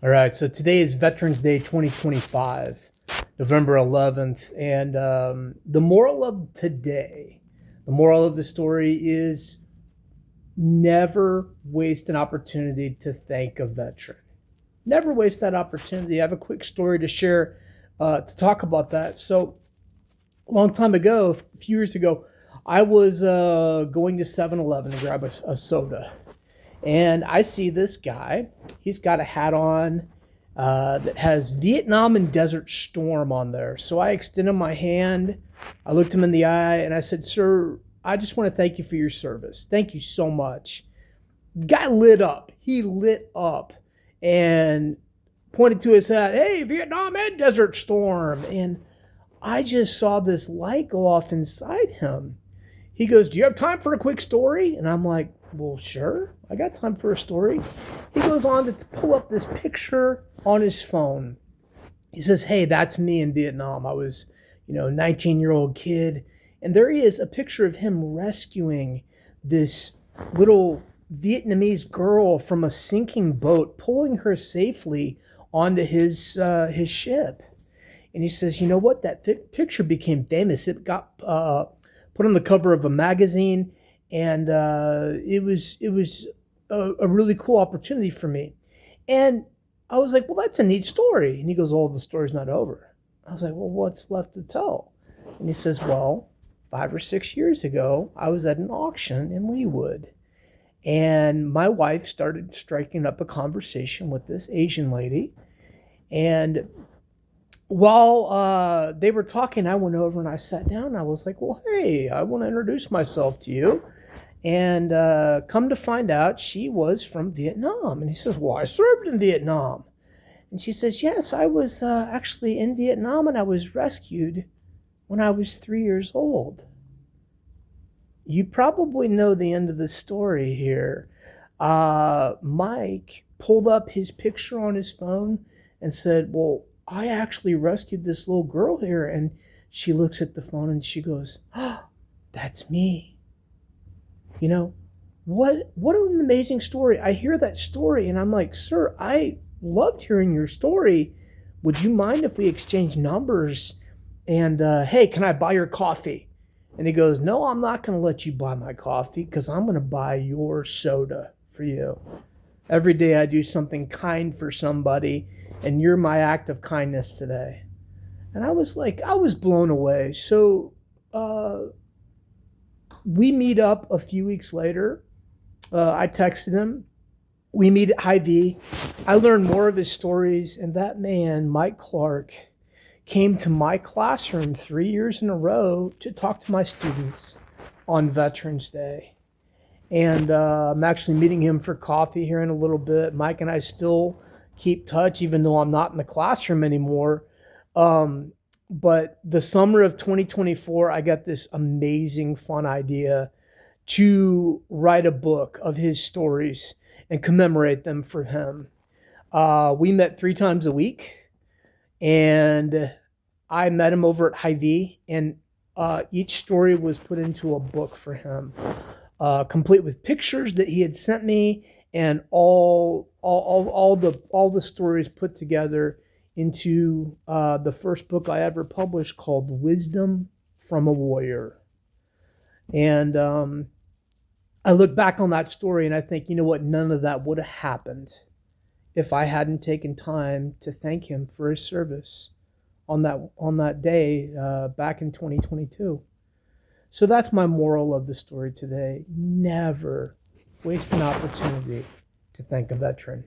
All right, so today is Veterans Day 2025, November 11th. And the moral of today, the moral of the story is never waste an opportunity to thank a veteran. Never waste that opportunity. I have a quick story to share to talk about that. So, a long time ago, a few years ago, I was going to 7-Eleven to grab a soda. And I see this guy. He's got a hat on that has Vietnam and Desert Storm on there. So I extended my hand. I looked him in the eye and I said, "Sir, I just want to thank you for your service. Thank you so much." The guy lit up. He lit up and pointed to his hat. "Hey, Vietnam and Desert Storm." And I just saw this light go off inside him. He goes, "Do you have time for a quick story?" And I'm like, "Well, sure. I got time for a story." He goes on to pull up this picture on his phone. He says, "Hey, that's me in Vietnam. I was, 19-year-old kid." And there he is, a picture of him rescuing this little Vietnamese girl from a sinking boat, pulling her safely onto his ship. And he says, "You know what? That picture became famous. It got put on the cover of a magazine, and it was a really cool opportunity for me." And I was like, "Well, that's a neat story." And he goes, "Oh, the story's not over." I was like, "Well, what's left to tell?" And he says, "Well, 5 or 6 years ago, I was at an auction in Leewood, and my wife started striking up a conversation with this Asian lady. And while they were talking, I went over and I sat down. And I was like, 'Well, hey, I want to introduce myself to you.' And come to find out, she was from Vietnam." And he says, "Well, I served in Vietnam." And she says, "Yes, I was actually in Vietnam, and I was rescued when I was 3 years old." You probably know the end of the story here. Mike pulled up his picture on his phone and said, "Well, I actually rescued this little girl here." And she looks at the phone and she goes, "Oh, that's me." You know, what an amazing story. I hear that story and I'm like, "Sir, I loved hearing your story. Would you mind if we exchange numbers? And hey, can I buy your coffee?" And he goes, "No, I'm not going to let you buy my coffee because I'm going to buy your soda for you. Every day I do something kind for somebody, and you're my act of kindness today." And I was blown away. So we meet up a few weeks later. I texted him. We meet at Hy-Vee. I learned more of his stories, and that man, Mike Clark, came to my classroom 3 years in a row to talk to my students on Veterans Day. And I'm actually meeting him for coffee here in a little bit. Mike and I still keep touch, even though I'm not in the classroom anymore. But the summer of 2024, I got this amazing, fun idea to write a book of his stories and commemorate them for him. We met 3 times a week, and I met him over at Hy-Vee, and each story was put into a book for him, complete with pictures that he had sent me, and all the stories put together into the first book I ever published, called Wisdom from a Warrior. And I look back on that story and I think, you know what, none of that would have happened if I hadn't taken time to thank him for his service on that day back in 2022. So that's my moral of the story today. Never waste an opportunity to thank a veteran.